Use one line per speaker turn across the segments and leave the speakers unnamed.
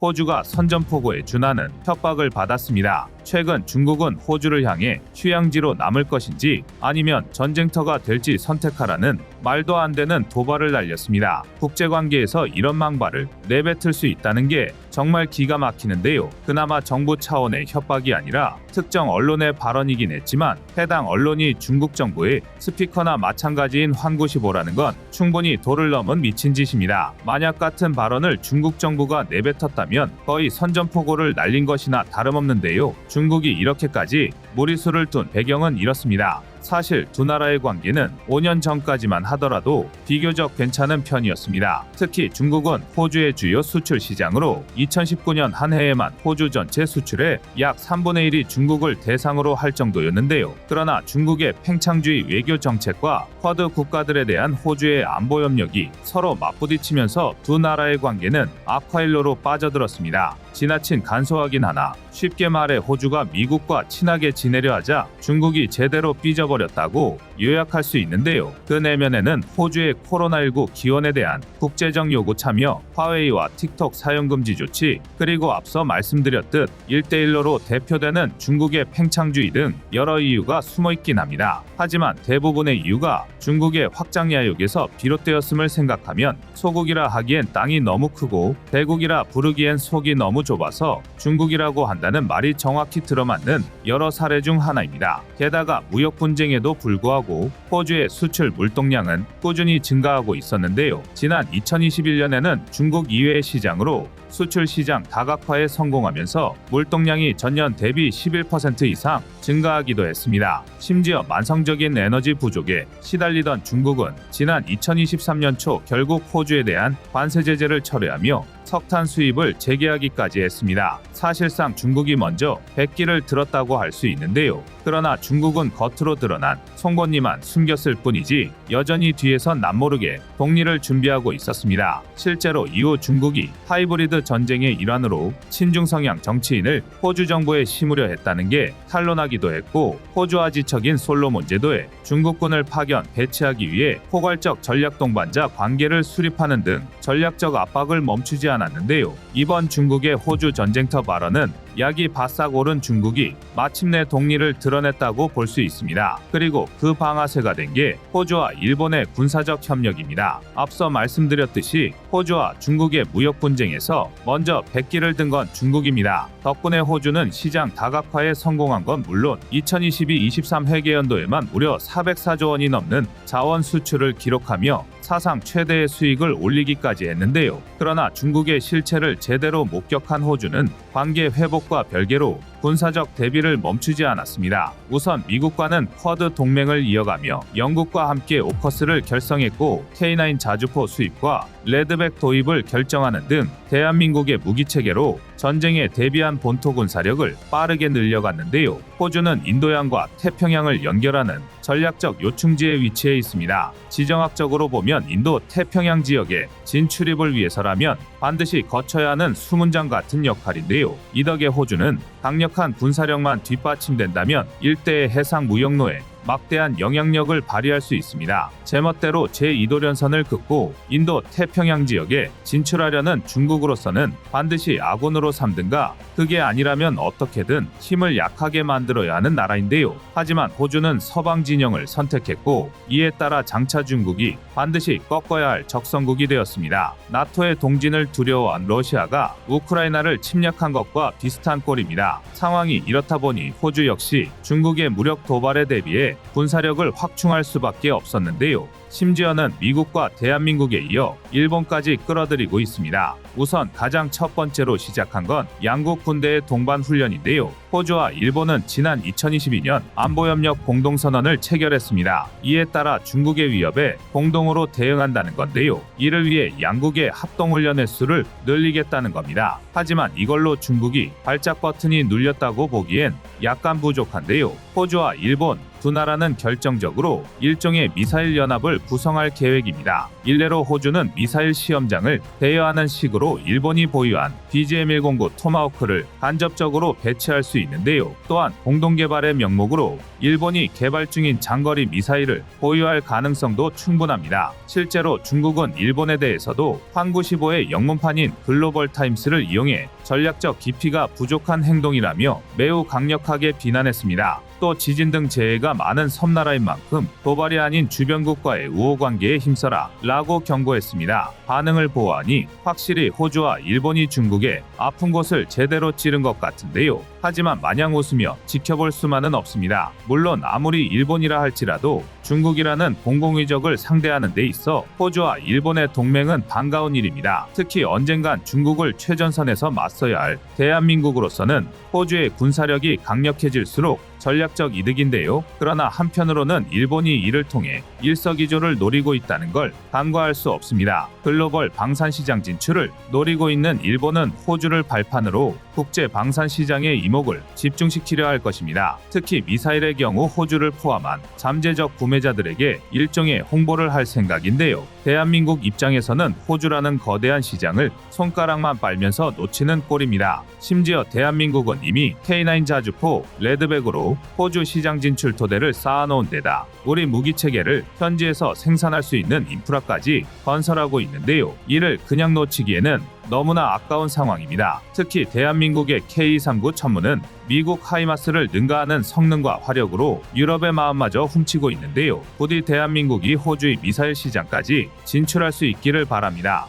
호주가 선전포고에 준하는 협박을 받았습니다. 최근 중국은 호주를 향해 휴양지로 남을 것인지 아니면 전쟁터가 될지 선택하라는 말도 안 되는 도발을 날렸습니다. 국제관계에서 이런 망발을 내뱉을 수 있다는 게 정말 기가 막히는데요. 그나마 정부 차원의 협박이 아니라 특정 언론의 발언이긴 했지만 해당 언론이 중국 정부의 스피커나 마찬가지인 환구시보라는 건 충분히 도를 넘은 미친 짓입니다. 만약 같은 발언을 중국 정부가 내뱉었다면 거의 선전포고를 날린 것이나 다름없는데요. 중국이 이렇게까지 무리수를 둔 배경은 이렇습니다. 사실 두 나라의 관계는 5년 전까지만 하더라도 비교적 괜찮은 편이었습니다. 특히 중국은 호주의 주요 수출 시장으로 2019년 한 해에만 호주 전체 수출의 약 3분의 1이 중국을 대상으로 할 정도였는데요. 그러나 중국의 팽창주의 외교 정책과 쿼드 국가들에 대한 호주의 안보 협력이 서로 맞부딪히면서 두 나라의 관계는 악화일로로 빠져들었습니다. 지나친 간소하긴 하나 쉽게 말해 호주가 미국과 친하게 지내려 하자 중국이 제대로 삐져버렸다고 요약할 수 있는데요. 그 내면에는 호주의 코로나19 기원에 대한 국제적 요구 참여, 화웨이와 틱톡 사용 금지 조치, 그리고 앞서 말씀드렸듯 1대1로로 대표되는 중국의 팽창주의 등 여러 이유가 숨어있긴 합니다. 하지만 대부분의 이유가 중국의 확장 야욕에서 비롯되었음을 생각하면 소국이라 하기엔 땅이 너무 크고 대국이라 부르기엔 속이 너무 좁아서 중국이라고 한다는 말이 정확히 들어맞는 여러 사례 중 하나입니다. 게다가 무역 분쟁에도 불구하고 호주의 수출 물동량은 꾸준히 증가하고 있었는데요. 지난 2021년에는 중국 이외의 시장으로 수출 시장 다각화에 성공하면서 물동량이 전년 대비 11% 이상 증가하기도 했습니다. 심지어 만성적인 에너지 부족에 시달리던 중국은 지난 2023년 초 결국 호주에 대한 관세 제재를 철회하며 석탄 수입을 재개하기까지 했습니다. 사실상 중국이 먼저 백기를 들었다고 할 수 있는데요. 그러나 중국은 겉으로 드러난 송곳니만 숨겼을 뿐이지 여전히 뒤에선 남모르게 독리를 준비하고 있었습니다. 실제로 이후 중국이 하이브리드 전쟁의 일환으로 친중 성향 정치인을 호주 정부에 심으려 했다는 게 탄로나기도 했고, 호주와 지척인 솔로몬 제도에 중국군을 파견 배치하기 위해 포괄적 전략 동반자 관계를 수립하는 등 전략적 압박을 멈추지 않았는데요. 이번 중국의 호주 전쟁터 발언은 약이 바싹 오른 중국이 마침내 독리를 드러냈다고 볼 수 있습니다. 그리고 그 방아쇠가 된 게 호주와 일본의 군사적 협력입니다. 앞서 말씀드렸듯이 호주와 중국의 무역 분쟁에서 먼저 백기를 든 건 중국입니다. 덕분에 호주는 시장 다각화에 성공한 건 물론 2022-23 회계연도에만 무려 404조 원이 넘는 자원 수출을 기록하며 사상 최대의 수익을 올리기까지 했는데요. 그러나 중국의 실체를 제대로 목격한 호주는 관계 회복과 별개로 군사적 대비를 멈추지 않았습니다. 우선 미국과는 쿼드 동맹을 이어가며 영국과 함께 오커스를 결성했고, K9 자주포 수입과 레드백 도입을 결정하는 등 대한민국의 무기체계로 전쟁에 대비한 본토 군사력을 빠르게 늘려갔는데요. 호주는 인도양과 태평양을 연결하는 전략적 요충지에 위치해 있습니다. 지정학적으로 보면 인도 태평양 지역에 진출입을 위해서라면 반드시 거쳐야 하는 수문장 같은 역할인데요. 이 덕에 호주는 강력한 군사력만 뒷받침된다면 일대의 해상 무역로에 막대한 영향력을 발휘할 수 있습니다. 제멋대로 제2도련선을 긋고 인도 태평양 지역에 진출하려는 중국으로서는 반드시 아군으로 삼든가 그게 아니라면 어떻게든 힘을 약하게 만들어야 하는 나라인데요. 하지만 호주는 서방 진영을 선택했고, 이에 따라 장차 중국이 반드시 꺾어야 할 적성국이 되었습니다. 나토의 동진을 두려워한 러시아가 우크라이나를 침략한 것과 비슷한 꼴입니다. 상황이 이렇다 보니 호주 역시 중국의 무력 도발에 대비해 군사력을 확충할 수밖에 없었는데요. 심지어는 미국과 대한민국에 이어 일본까지 끌어들이고 있습니다. 우선 가장 첫 번째로 시작한 건 양국 군대의 동반 훈련인데요. 호주와 일본은 지난 2022년 안보협력 공동선언을 체결했습니다. 이에 따라 중국의 위협에 공동으로 대응한다는 건데요. 이를 위해 양국의 합동훈련 횟수를 늘리겠다는 겁니다. 하지만 이걸로 중국이 발작 버튼이 눌렸다고 보기엔 약간 부족한데요. 호주와 일본 두 나라는 결정적으로 일종의 미사일 연합을 부대를 구성할 계획입니다. 일례로 호주는 미사일 시험장을 대여하는 식으로 일본이 보유한 BGM-109 토마호크를 간접적으로 배치할 수 있는데요. 또한 공동개발의 명목으로 일본이 개발 중인 장거리 미사일을 보유할 가능성도 충분합니다. 실제로 중국은 일본에 대해서도 환구15의 영문판인 글로벌 타임스를 이용해 전략적 깊이가 부족한 행동이라며 매우 강력하게 비난했습니다. 또 지진 등 재해가 많은 섬나라인 만큼 도발이 아닌 주변국과의 우호관계에 힘써라 라고 경고했습니다. 반응을 보아하니 확실히 호주와 일본이 중국의 아픈 곳을 제대로 찌른 것 같은데요. 하지만 마냥 웃으며 지켜볼 수만은 없습니다. 물론 아무리 일본이라 할지라도 중국이라는 공공의적을 상대하는 데 있어 호주와 일본의 동맹은 반가운 일입니다. 특히 언젠간 중국을 최전선에서 맞서야 할 대한민국으로서는 호주의 군사력이 강력해질수록 전략적 이득인데요. 그러나 한편으로는 일본이 이를 통해 일석이조를 노리고 있다는 걸 간과할 수 없습니다. 글로벌 방산시장 진출을 노리고 있는 일본은 호주를 발판으로 국제 방산시장의 이목을 집중시키려 할 것입니다. 특히 미사일의 경우 호주를 포함한 잠재적 구매자들에게 일종의 홍보를 할 생각인데요. 대한민국 입장에서는 호주라는 거대한 시장을 손가락만 빨면서 놓치는 꼴입니다. 심지어 대한민국은 이미 K9 자주포 레드백으로 호주 시장 진출 토대를 쌓아놓은 데다 우리 무기체계를 현지에서 생산할 수 있는 인프라까지 건설하고 있는데요. 이를 그냥 놓치기에는 너무나 아까운 상황입니다. 특히 대한민국의 K239 천무는 미국 하이마스를 능가하는 성능과 화력으로 유럽의 마음마저 훔치고 있는데요. 부디 대한민국이 호주의 미사일 시장까지 진출할 수 있기를 바랍니다.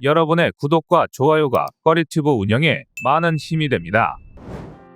여러분의 구독과 좋아요가 꺼리튜브 운영에 많은 힘이 됩니다.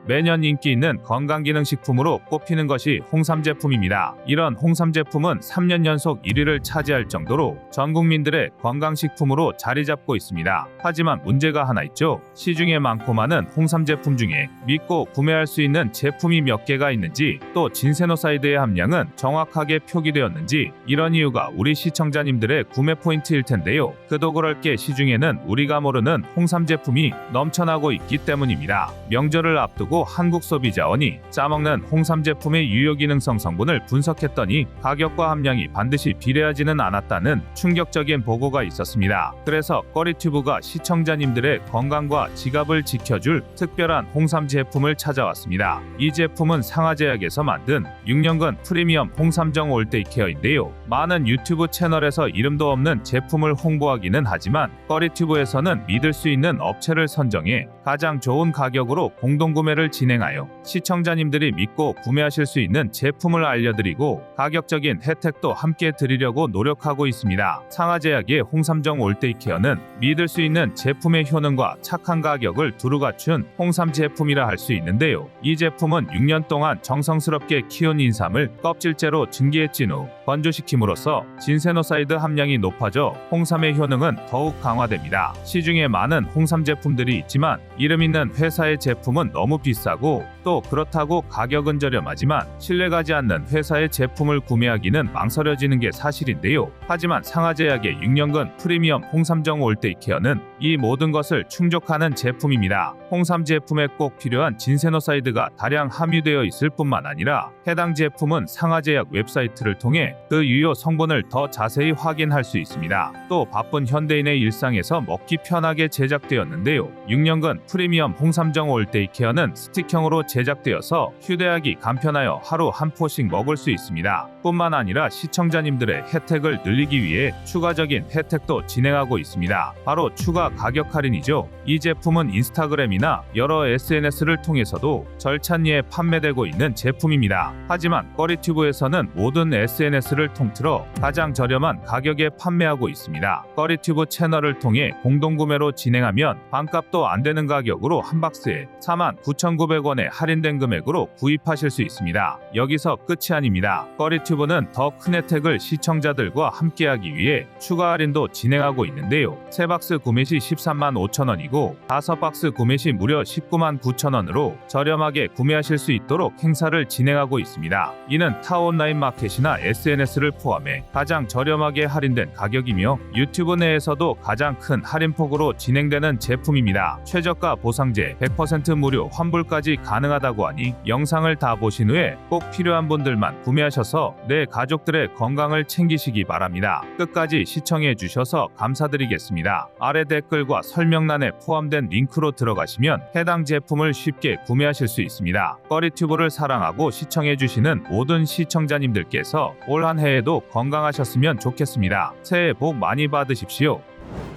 매년 인기 있는 건강기능식품으로 꼽히는 것이 홍삼 제품입니다. 이런 홍삼 제품은 3년 연속 1위를 차지할 정도로 전 국민들의 건강식품으로 자리 잡고 있습니다. 하지만 문제가 하나 있죠. 시중에 많고 많은 홍삼 제품 중에 믿고 구매할 수 있는 제품이 몇 개가 있는지, 또 진세노사이드의 함량은 정확하게 표기되었는지, 이런 이유가 우리 시청자님들의 구매 포인트일 텐데요. 그도 그럴 게 시중에는 우리가 모르는 홍삼 제품이 넘쳐나고 있기 때문입니다. 명절을 앞두고 한국 소비자원이 짜먹는 홍삼 제품의 유효기능성 성분을 분석했더니 가격과 함량이 반드시 비례하지는 않았다는 충격적인 보고가 있었습니다. 그래서 꺼리튜브가 시청자님들의 건강과 지갑을 지켜줄 특별한 홍삼 제품을 찾아왔습니다. 이 제품은 상하제약에서 만든 6년근 프리미엄 홍삼정 올데이 케어인데요. 많은 유튜브 채널에서 이름도 없는 제품을 홍보하기는 하지만 꺼리튜브에서는 믿을 수 있는 업체를 선정해 가장 좋은 가격으로 공동구매를 진행하여 시청자님들이 믿고 구매하실 수 있는 제품을 알려드리고 가격적인 혜택도 함께 드리려고 노력하고 있습니다. 상하제약의 홍삼정 올데이 케어는 믿을 수 있는 제품의 효능과 착한 가격을 두루 갖춘 홍삼 제품이라 할 수 있는데요. 이 제품은 6년 동안 정성스럽게 키운 인삼을 껍질째로 증기에 찐 후 건조시킴으로써 진세노사이드 함량이 높아져 홍삼의 효능은 더욱 강화됩니다. 시중에 많은 홍삼 제품들이 있지만 이름 있는 회사의 제품은 너무 비싸고 또 그렇다고 가격은 저렴하지만 신뢰가지 않는 회사의 제품을 구매하기는 망설여지는 게 사실인데요. 하지만 상하제약의 6년근 프리미엄 홍삼정 올데이 케어는 이 모든 것을 충족하는 제품입니다. 홍삼 제품에 꼭 필요한 진세노사이드가 다량 함유되어 있을 뿐만 아니라 해당 제품은 상하제약 웹사이트를 통해 그 유효 성분을 더 자세히 확인할 수 있습니다. 또 바쁜 현대인의 일상에서 먹기 편하게 제작되었는데요. 6년근 프리미엄 홍삼정 올데이 케어는 스틱형으로 제작되어서 휴대하기 간편하여 하루 한 포씩 먹을 수 있습니다. 뿐만 아니라 시청자님들의 혜택을 늘리기 위해 추가적인 혜택도 진행하고 있습니다. 바로 추가 가격 할인이죠. 이 제품은 인스타그램이나 여러 SNS를 통해서도 절찬리에 판매되고 있는 제품입니다. 하지만 꺼리튜브에서는 모든 SNS를 통틀어 가장 저렴한 가격에 판매하고 있습니다. 꺼리튜브 채널을 통해 공동구매로 진행하면 반값도 안 되는 가격으로 한 박스에 49,900원에 할인된 금액으로 구입하실 수 있습니다. 여기서 끝이 아닙니다. 꺼리튜브는 더 큰 혜택을 시청자들과 함께하기 위해 추가 할인도 진행하고 있는데요. 3박스 구매 시 135,000원이고 5박스 구매 시 무려 199,900원으로 저렴하게 구매하실 수 있도록 행사를 진행하고 있습니다. 이는 타 온라인 마켓이나 SNS를 포함해 가장 저렴하게 할인된 가격이며 유튜브 내에서도 가장 큰 할인폭으로 진행되는 제품입니다. 최저가 보상제 100% 무료 환불 환불까지 가능하다고 하니 영상을 다 보신 후에 꼭 필요한 분들만 구매하셔서 내 가족들의 건강을 챙기시기 바랍니다. 끝까지 시청해 주셔서 감사드리겠습니다. 아래 댓글과 설명란에 포함된 링크로 들어가시면 해당 제품을 쉽게 구매하실 수 있습니다. 꺼리튜브를 사랑하고 시청해 주시는 모든 시청자님들께서 올 한 해에도 건강하셨으면 좋겠습니다. 새해 복 많이 받으십시오.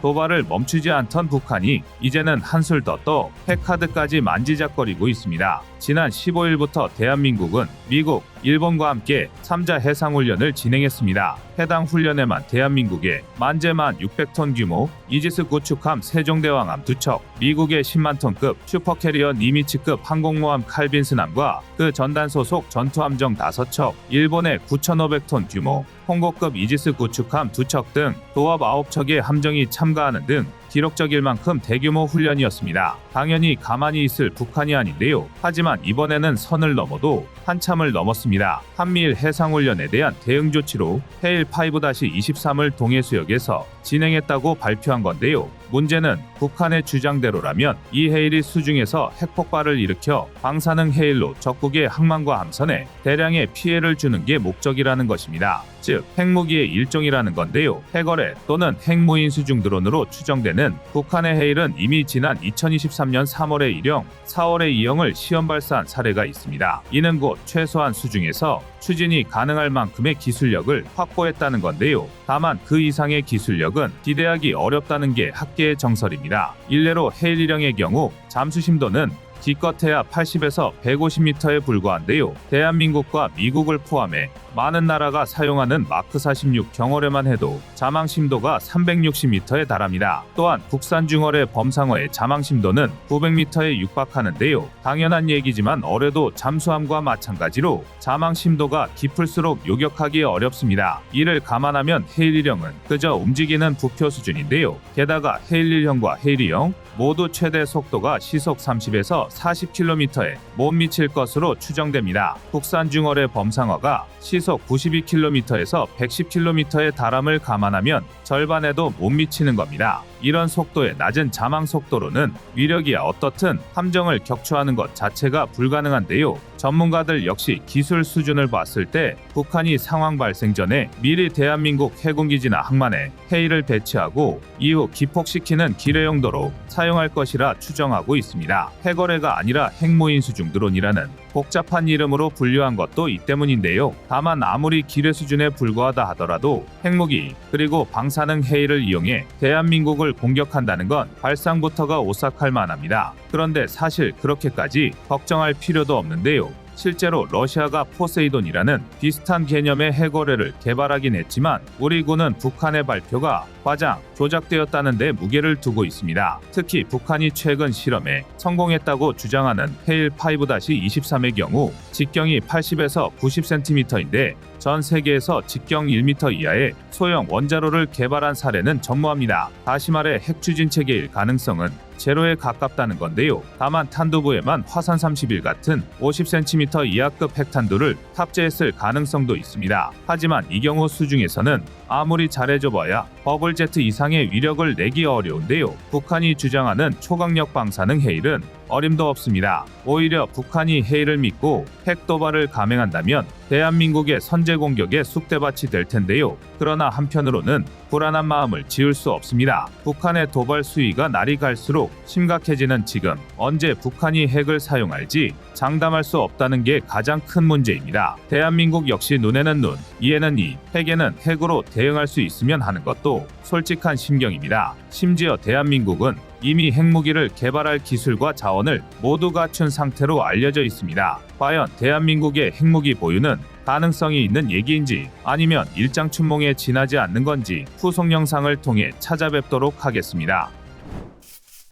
도발을 멈추지 않던 북한이 이제는 한술 더 떠 핵카드까지 만지작거리고 있습니다. 지난 15일부터 대한민국은 미국, 일본과 함께 3자 해상훈련을 진행했습니다. 해당 훈련에만 대한민국의 만재만 600톤 규모 이지스 구축함 세종대왕함 2척, 미국의 10만 톤급 슈퍼캐리어 니미츠급 항공모함 칼빈스함과 그 전단 소속 전투함정 5척, 일본의 9,500톤 규모 홍고급 이지스 구축함 2척 등 도합 9척의 함정이 참가하는 등 기록적일 만큼 대규모 훈련이었습니다. 당연히 가만히 있을 북한이 아닌데요. 하지만 이번에는 선을 넘어도 한참을 넘었습니다. 한미일 해상훈련에 대한 대응 조치로 헤일 5-23을 동해수역에서 진행했다고 발표한 건데요. 문제는 북한의 주장대로라면 이 헤일이 수중에서 핵폭발을 일으켜 방사능 헤일로 적국의 항만과 함선에 대량의 피해를 주는 게 목적이라는 것입니다. 즉 핵무기의 일종이라는 건데요. 핵어뢰 또는 핵무인 수중 드론으로 추정되는 북한의 헤일은 이미 지난 2023년 3월에 1형, 4월에 2형을 시험 발사한 사례가 있습니다. 이는 곧 최소한 수중에서 추진이 가능할 만큼의 기술력을 확보했다는 건데요. 다만 그 이상의 기술력은 기대하기 어렵다는 게 학계의 정설입니다. 일례로 헤일 1형의 경우 잠수심도는 기껏해야 80에서 150m에 불과한데요. 대한민국과 미국을 포함해 많은 나라가 사용하는 마크 46 경어뢰만 해도 자망 심도가 360m에 달합니다. 또한 국산 중어뢰 범상어의 자망 심도는 900m에 육박하는데요. 당연한 얘기지만 어뢰도 잠수함과 마찬가지로 자망 심도가 깊을수록 요격하기 어렵습니다. 이를 감안하면 헤일 1형은 그저 움직이는 부표 수준인데요. 게다가 헤일 1형과 헤일 2형 모두 최대 속도가 시속 30에서 40km에 못 미칠 것으로 추정됩니다. 국산 중어뢰 범상어가 시속 92km에서 110km의 달함을 감안하면 절반에도 못 미치는 겁니다. 이런 속도의 낮은 자망 속도로는 위력이 어떻든 함정을 격추하는 것 자체가 불가능한데요. 전문가들 역시 기술 수준을 봤을 때 북한이 상황 발생 전에 미리 대한민국 해군기지나 항만에 헤일을 배치하고 이후 기폭시키는 기뢰 용도로 사용할 것이라 추정하고 있습니다. 핵어뢰가 아니라 핵무인 수중 드론이라는 복잡한 이름으로 분류한 것도 이 때문인데요. 다만 아무리 기뢰 수준에 불과하다 하더라도 핵무기 그리고 방사능 헤일을 이용해 대한민국을 공격한다는 건 발상부터가 오싹할 만합니다. 그런데 사실 그렇게까지 걱정할 필요도 없는데요. 실제로 러시아가 포세이돈이라는 비슷한 개념의 핵어뢰를 개발하긴 했지만 우리 군은 북한의 발표가 과장, 조작되었다는 데 무게를 두고 있습니다. 특히 북한이 최근 실험에 성공했다고 주장하는 헤일 5-23의 경우 직경이 80에서 90cm인데 전 세계에서 직경 1m 이하의 소형 원자로를 개발한 사례는 전무합니다. 다시 말해 핵추진 체계일 가능성은 제로에 가깝다는 건데요. 다만 탄두부에만 화산 31 같은 50cm 이하급 핵탄두를 탑재했을 가능성도 있습니다. 하지만 이 경우 수중에서는 아무리 잘해줘봐야 버블제트 이상의 위력을 내기 어려운데요. 북한이 주장하는 초강력 방사능 헤일은 어림도 없습니다. 오히려 북한이 헤일을 믿고 핵 도발을 감행한다면 대한민국의 선제 공격에 쑥대밭이 될 텐데요. 그러나 한편으로는 불안한 마음을 지울 수 없습니다. 북한의 도발 수위가 날이 갈수록 심각해지는 지금 언제 북한이 핵을 사용할지 장담할 수 없다는 게 가장 큰 문제입니다. 대한민국 역시 눈에는 눈, 이에는 이, 핵에는 핵으로 대응할 수 있으면 하는 것도 솔직한 심경입니다. 심지어 대한민국은 이미 핵무기를 개발할 기술과 자원을 모두 갖춘 상태로 알려져 있습니다. 과연 대한민국의 핵무기 보유는 가능성이 있는 얘기인지 아니면 일장춘몽에 지나지 않는 건지 후속 영상을 통해 찾아뵙도록 하겠습니다.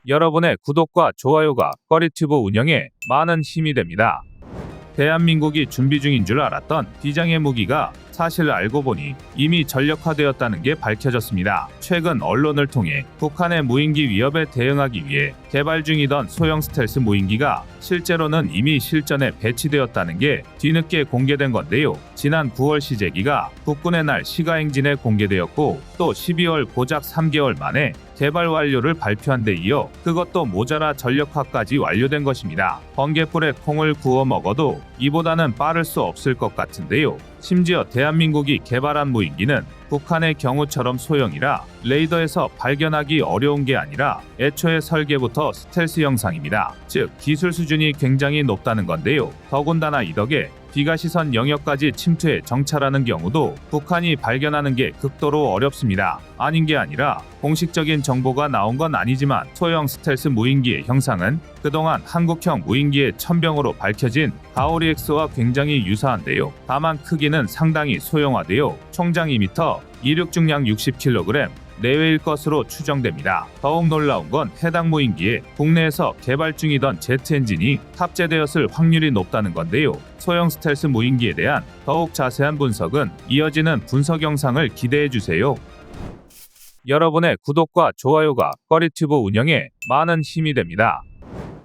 여러분의 구독과 좋아요가 꺼리튜브 운영에 많은 힘이 됩니다. 대한민국이 준비 중인 줄 알았던 비장의 무기가 사실 알고 보니 이미 전력화되었다는 게 밝혀졌습니다. 최근 언론을 통해 북한의 무인기 위협에 대응하기 위해 개발 중이던 소형 스텔스 무인기가 실제로는 이미 실전에 배치되었다는 게 뒤늦게 공개된 건데요. 지난 9월 시제기가 국군의 날 시가행진에 공개되었고 또 12월 고작 3개월 만에 개발 완료를 발표한 데 이어 그것도 모자라 전력화까지 완료된 것입니다. 번갯불에 콩을 구워 먹어도 이보다는 빠를 수 없을 것 같은데요. 심지어 대한민국이 개발한 무인기는 북한의 경우처럼 소형이라 레이더에서 발견하기 어려운 게 아니라 애초에 설계부터 스텔스 형상입니다. 즉 기술 수준이 굉장히 높다는 건데요. 더군다나 이 덕에 비가시선 영역까지 침투해 정찰하는 경우도 북한이 발견하는 게 극도로 어렵습니다. 아닌 게 아니라 공식적인 정보가 나온 건 아니지만 소형 스텔스 무인기의 형상은 그동안 한국형 무인기의 천병으로 밝혀진 가오리-X와 굉장히 유사한데요. 다만 크기는 상당히 소형화되어 총장 2m, 이륙 중량 60kg, 내외일 것으로 추정됩니다. 더욱 놀라운 건 해당 무인기에 국내에서 개발 중이던 제트 엔진이 탑재되었을 확률이 높다는 건데요. 소형 스텔스 무인기에 대한 더욱 자세한 분석은 이어지는 분석 영상을 기대해주세요. 여러분의 구독과 좋아요가 꺼리튜브 운영에 많은 힘이 됩니다.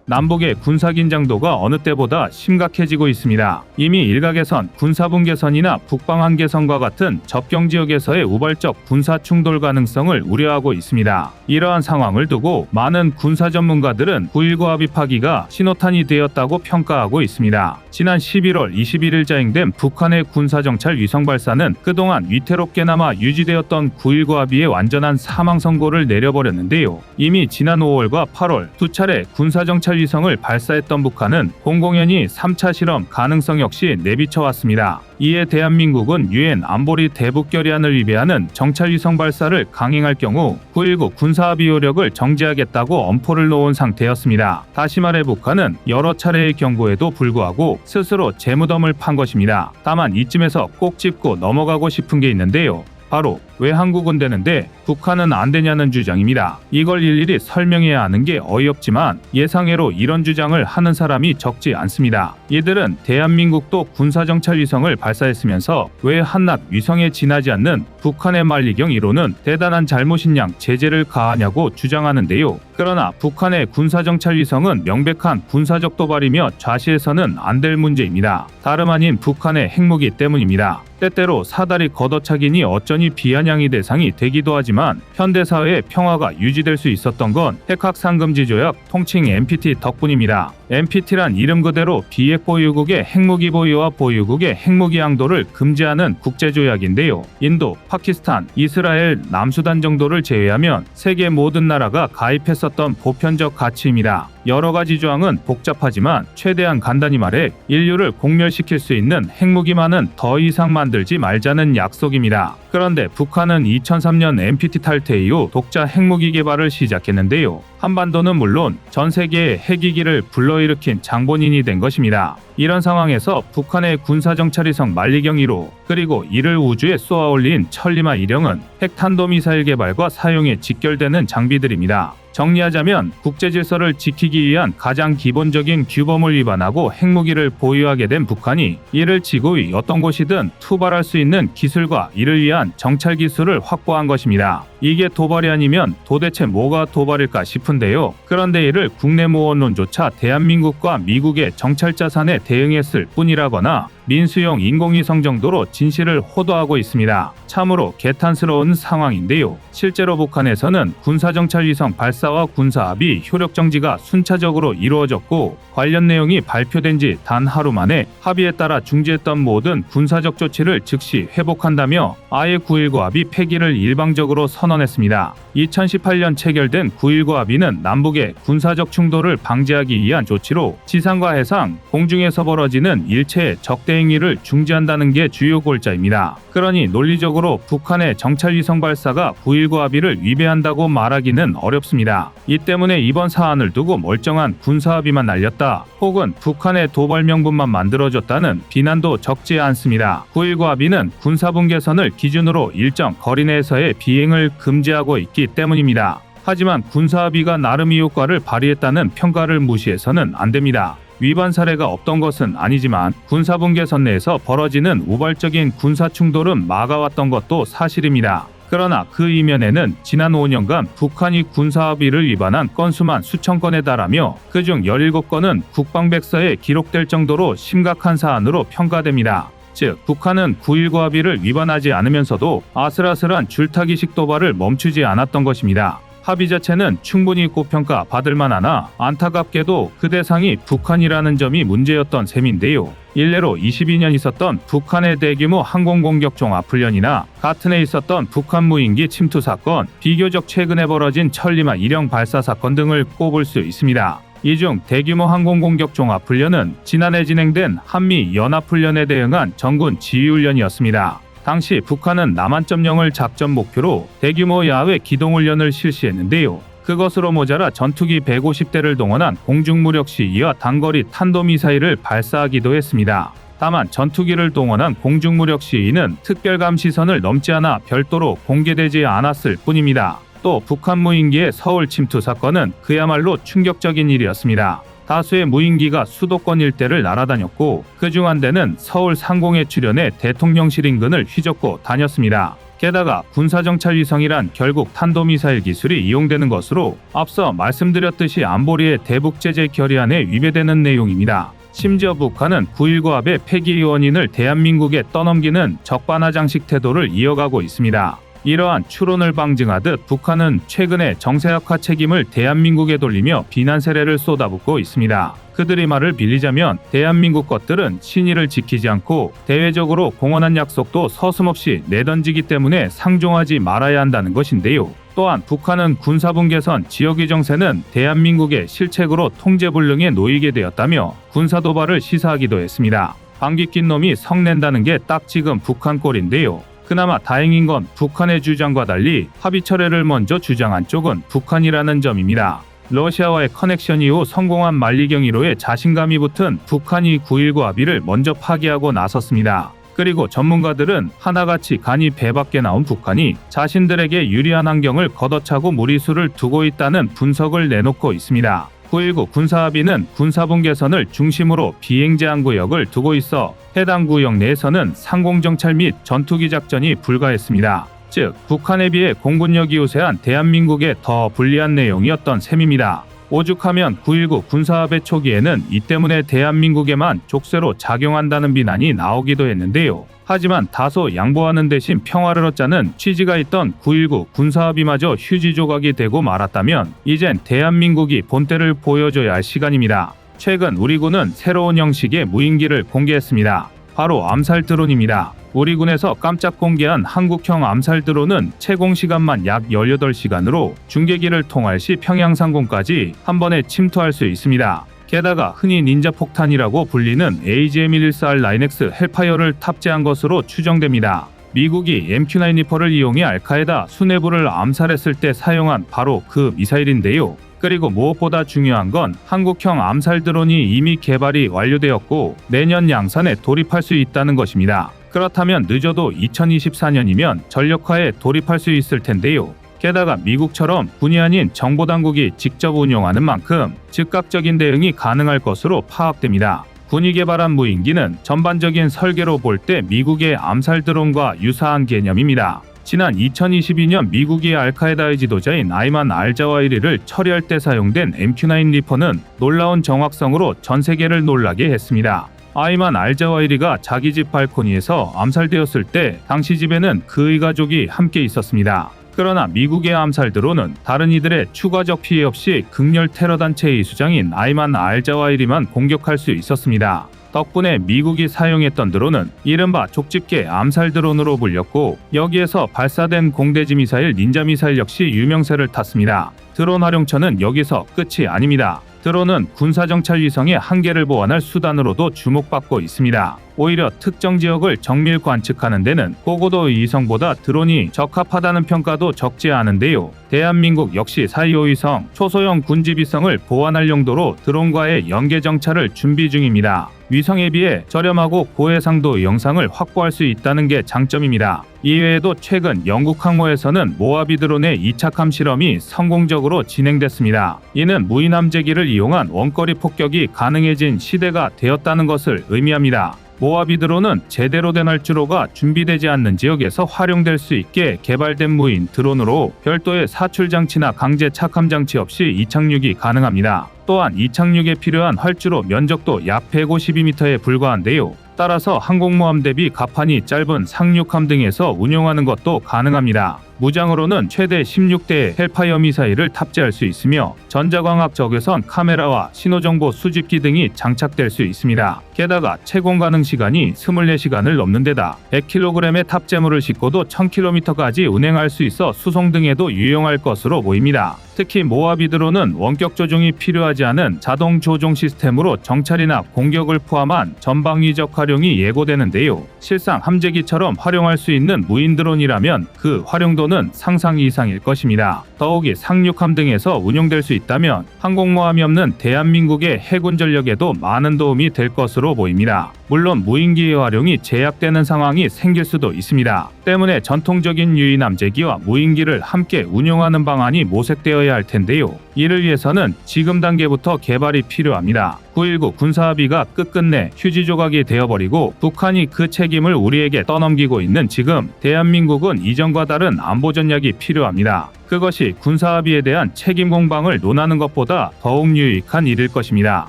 남북의 군사 긴장도가 어느 때보다 심각해지고 있습니다. 이미 일각에선 군사분계선이나 북방한계선과 같은 접경지역에서의 우발적 군사 충돌 가능성을 우려하고 있습니다. 이러한 상황을 두고 많은 군사 전문가들은 9.19 합의 파기가 신호탄이 되었다고 평가하고 있습니다. 지난 11월 21일 자행된 북한의 군사정찰 위성 발사는 그동안 위태롭게나마 유지되었던 9.19 합의의 완전한 사망 선고를 내려버렸는데요. 이미 지난 5월과 8월 두 차례 군사정찰 위성을 발사했던 북한은 공공연히 3차 실험 가능성 역시 내비쳐왔습니다. 이에 대한민국은 유엔 안보리 대북 결의안을 위배하는 정찰 위성 발사를 강행할 경우 9.19 군사합의 효력을 정지하겠다고 엄포를 놓은 상태였습니다. 다시 말해 북한은 여러 차례의 경고에도 불구하고 스스로 재무덤을 판 것입니다. 다만 이쯤에서 꼭 짚고 넘어가고 싶은 게 있는데요. 바로 왜 한국은 되는데 북한은 안 되냐는 주장입니다. 이걸 일일이 설명해야 하는 게 어이없지만 예상외로 이런 주장을 하는 사람이 적지 않습니다. 이들은 대한민국도 군사정찰 위성을 발사했으면서 왜 한낱 위성에 지나지 않는 북한의 말리경 1호는 대단한 잘못인 양 제재를 가하냐고 주장하는데요. 그러나 북한의 군사정찰 위성은 명백한 군사적 도발이며 좌시해서는 안 될 문제입니다. 다름 아닌 북한의 핵무기 때문입니다. 때때로 사다리 걷어차기니 어쩌니 비아냥이 대상이 되기도 하지만 현대사회의 평화가 유지될 수 있었던 건 핵확산금지조약 통칭 NPT 덕분입니다. NPT란 이름 그대로 비핵 보유국의 핵무기 보유와 보유국의 핵무기 양도를 금지하는 국제조약인데요. 인도, 파키스탄, 이스라엘, 남수단 정도를 제외하면 세계 모든 나라가 가입했었던 보편적 가치입니다. 여러 가지 조항은 복잡하지만 최대한 간단히 말해 인류를 공멸시킬 수 있는 핵무기만은 더 이상 만들지 말자는 약속입니다. 그런데 북한은 2003년 NPT 탈퇴 이후 독자 핵무기 개발을 시작했는데요. 한반도는 물론 전 세계의 핵위기를 불러일으킨 장본인이 된 것입니다. 이런 상황에서 북한의 군사정찰위성 말리경 1호 그리고 이를 우주에 쏘아올린 천리마 1형은 핵탄도미사일 개발과 사용에 직결되는 장비들입니다. 정리하자면 국제질서를 지키기 위한 가장 기본적인 규범을 위반하고 핵무기를 보유하게 된 북한이 이를 지구의 어떤 곳이든 투발할 수 있는 기술과 이를 위한 정찰 기술을 확보한 것입니다. 이게 도발이 아니면 도대체 뭐가 도발일까 싶은데요. 그런데 이를 국내 모원론조차 대한민국과 미국의 정찰 자산에 대응했을 뿐이라거나 민수용 인공위성 정도로 진실을 호도하고 있습니다. 참으로 개탄스러운 상황인데요. 실제로 북한에서는 군사정찰위성 발사와 군사합의 효력 정지가 순차적으로 이루어졌고 관련 내용이 발표된 지 단 하루 만에 합의에 따라 중지했던 모든 군사적 조치를 즉시 회복한다며 아예 9.19 합의 폐기를 일방적으로 선언했습니다. 2018년 체결된 9.19 합의는 남북의 군사적 충돌을 방지하기 위한 조치로 지상과 해상, 공중에서 벌어지는 일체의 적대 행위를 중지한다는 게 주요 골자입니다. 그러니 논리적으로 북한의 정찰위성 발사가 9.19 합의를 위배한다고 말하기는 어렵습니다. 이 때문에 이번 사안을 두고 멀쩡한 군사합의만 날렸다 혹은 북한의 도발 명분만 만들어줬다는 비난도 적지 않습니다. 9.19 합의는 군사분계선을 기준으로 일정 거리 내에서의 비행을 금지하고 있기 때문입니다. 하지만 군사합의가 나름의 효과를 발휘했다는 평가를 무시해서는 안 됩니다. 위반 사례가 없던 것은 아니지만 군사분계선 내에서 벌어지는 우발적인 군사 충돌은 막아왔던 것도 사실입니다. 그러나 그 이면에는 지난 5년간 북한이 군사합의를 위반한 건수만 수천 건에 달하며 그중 17건은 국방백서에 기록될 정도로 심각한 사안으로 평가됩니다. 즉 북한은 9.19 합의를 위반하지 않으면서도 아슬아슬한 줄타기식 도발을 멈추지 않았던 것입니다. 합의 자체는 충분히 고평가 받을 만하나 안타깝게도 그 대상이 북한이라는 점이 문제였던 셈인데요. 일례로 22년 있었던 북한의 대규모 항공공격 종합훈련이나 같은 해 있었던 북한 무인기 침투 사건, 비교적 최근에 벌어진 천리마 일형 발사 사건 등을 꼽을 수 있습니다. 이 중 대규모 항공공격 종합훈련은 지난해 진행된 한미 연합훈련에 대응한 전군 지휘훈련이었습니다. 당시 북한은 남한점령을 작전 목표로 대규모 야외 기동훈련을 실시했는데요. 그것으로 모자라 전투기 150대를 동원한 공중무력 시위와 단거리 탄도미사일을 발사하기도 했습니다. 다만 전투기를 동원한 공중무력 시위는 특별감 시선을 넘지 않아 별도로 공개되지 않았을 뿐입니다. 또 북한 무인기의 서울 침투 사건은 그야말로 충격적인 일이었습니다. 다수의 무인기가 수도권 일대를 날아다녔고 그중 한 대는 서울 상공에 출현해 대통령실 인근을 휘젓고 다녔습니다. 게다가 군사정찰위성이란 결국 탄도미사일 기술이 이용되는 것으로 앞서 말씀드렸듯이 안보리의 대북제재 결의안에 위배되는 내용입니다. 심지어 북한은 9.19 합의 폐기 원인을 대한민국에 떠넘기는 적반하장식 태도를 이어가고 있습니다. 이러한 추론을 방증하듯 북한은 최근에 정세학화 책임을 대한민국에 돌리며 비난 세례를 쏟아붓고 있습니다. 그들의 말을 빌리자면 대한민국 것들은 신의를 지키지 않고 대외적으로 공언한 약속도 서슴없이 내던지기 때문에 상종하지 말아야 한다는 것인데요. 또한 북한은 군사분 개선, 지역의 정세는 대한민국의 실책으로 통제불능에 놓이게 되었다며 군사도발을 시사하기도 했습니다. 방귀 낀 놈이 성낸다는 게 딱 지금 북한 꼴인데요. 그나마 다행인 건 북한의 주장과 달리 합의 철회를 먼저 주장한 쪽은 북한이라는 점입니다. 러시아와의 커넥션 이후 성공한 만리경 1호에 자신감이 붙은 북한이 9.19 합의를 먼저 파기하고 나섰습니다. 그리고 전문가들은 하나같이 간이 배 밖에 나온 북한이 자신들에게 유리한 환경을 걷어차고 무리수를 두고 있다는 분석을 내놓고 있습니다. 9.19 군사합의는 군사분 개선을 중심으로 비행제한 구역을 두고 있어 해당 구역 내에서는 상공정찰 및 전투기 작전이 불가했습니다. 즉 북한에 비해 공군력이 우세한 대한민국에 더 불리한 내용이었던 셈입니다. 오죽하면 9.19 군사합의 초기에는 이 때문에 대한민국에만 족쇄로 작용한다는 비난이 나오기도 했는데요. 하지만 다소 양보하는 대신 평화를 얻자는 취지가 있던 9.19 군사합의마저 휴지 조각이 되고 말았다면 이젠 대한민국이 본때를 보여줘야 할 시간입니다. 최근 우리 군은 새로운 형식의 무인기를 공개했습니다. 바로 암살 드론입니다. 우리 군에서 깜짝 공개한 한국형 암살 드론은 채공 시간만 약 18시간으로 중계기를 통할 시 평양 상공까지 한 번에 침투할 수 있습니다. 게다가 흔히 닌자 폭탄이라고 불리는 AGM-114R9X 헬파이어를 탑재한 것으로 추정됩니다. 미국이 MQ-9 리퍼를 이용해 알카에다 수뇌부를 암살했을 때 사용한 바로 그 미사일인데요. 그리고 무엇보다 중요한 건 한국형 암살 드론이 이미 개발이 완료되었고 내년 양산에 돌입할 수 있다는 것입니다. 그렇다면 늦어도 2024년이면 전력화에 돌입할 수 있을 텐데요. 게다가 미국처럼 군이 아닌 정보당국이 직접 운용하는 만큼 즉각적인 대응이 가능할 것으로 파악됩니다. 군이 개발한 무인기는 전반적인 설계로 볼 때 미국의 암살 드론과 유사한 개념입니다. 지난 2022년 미국이 알카에다의 지도자인 아이만 알자와이리를 처리할 때 사용된 MQ-9 리퍼는 놀라운 정확성으로 전 세계를 놀라게 했습니다. 아이만 알자와이리가 자기 집 발코니에서 암살되었을 때 당시 집에는 그의 가족이 함께 있었습니다. 그러나 미국의 암살 드론은 다른 이들의 추가적 피해 없이 극렬 테러 단체의 수장인 아이만 알자와이리만 공격할 수 있었습니다. 덕분에 미국이 사용했던 드론은 이른바 족집게 암살 드론으로 불렸고 여기에서 발사된 공대지 미사일 닌자 미사일 역시 유명세를 탔습니다. 드론 활용처는 여기서 끝이 아닙니다. 드론은 군사정찰 위성의 한계를 보완할 수단으로도 주목받고 있습니다. 오히려 특정 지역을 정밀 관측하는 데는 고고도 위성보다 드론이 적합하다는 평가도 적지 않은데요. 대한민국 역시 4.25 위성, 초소형 군지위성을 보완할 용도로 드론과의 연계 정찰을 준비 중입니다. 위성에 비해 저렴하고 고해상도 영상을 확보할 수 있다는 게 장점입니다. 이외에도 최근 영국 항모에서는 모하비 드론의 2차 감 실험이 성공적으로 진행됐습니다. 이는 무인 함재기를 이용한 원거리 폭격이 가능해진 시대가 되었다는 것을 의미합니다. 모하비 드론은 제대로 된 활주로가 준비되지 않는 지역에서 활용될 수 있게 개발된 무인 드론으로 별도의 사출 장치나 강제 착함 장치 없이 이착륙이 가능합니다. 또한 이착륙에 필요한 활주로 면적도 약 152m에 불과한데요. 따라서 항공모함 대비 가판이 짧은 상륙함 등에서 운용하는 것도 가능합니다. 무장으로는 최대 16대의 헬파이어 미사일을 탑재할 수 있으며 전자광학 적외선 카메라와 신호정보 수집기 등이 장착될 수 있습니다. 게다가 채공 가능 시간이 24시간을 넘는 데다 100kg의 탑재물을 싣고도 1000km까지 운행할 수 있어 수송 등에도 유용할 것으로 보입니다. 특히 모하비드로는 원격 조종이 필요하지 않은 자동 조종 시스템으로 정찰이나 공격을 포함한 전방위적 활용이 예고되는데요. 실상 함재기처럼 활용할 수 있는 무인 드론이라면 그 활용도는 상상 이상일 것입니다. 더욱이 상륙함 등에서 운용될 수 있다면 항공모함이 없는 대한민국의 해군 전력에도 많은 도움이 될 것으로 보입니다. 물론 무인기의 활용이 제약되는 상황이 생길 수도 있습니다. 때문에 전통적인 유인 함재기와 무인기를 함께 운용하는 방안이 모색되어야 할 텐데요. 이를 위해서는 지금 단계부터 개발이 필요합니다. 9.19 군사합의가 끝끝내 휴지 조각이 되어버리고 북한이 그 책임을 우리에게 떠넘기고 있는 지금 대한민국은 이전과 다른 안보 전략이 필요합니다. 그것이 군사합의에 대한 책임 공방을 논하는 것보다 더욱 유익한 일일 것입니다.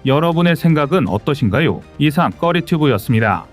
여러분의 생각은 어떠신가요? 이상 꺼리튜브였습니다.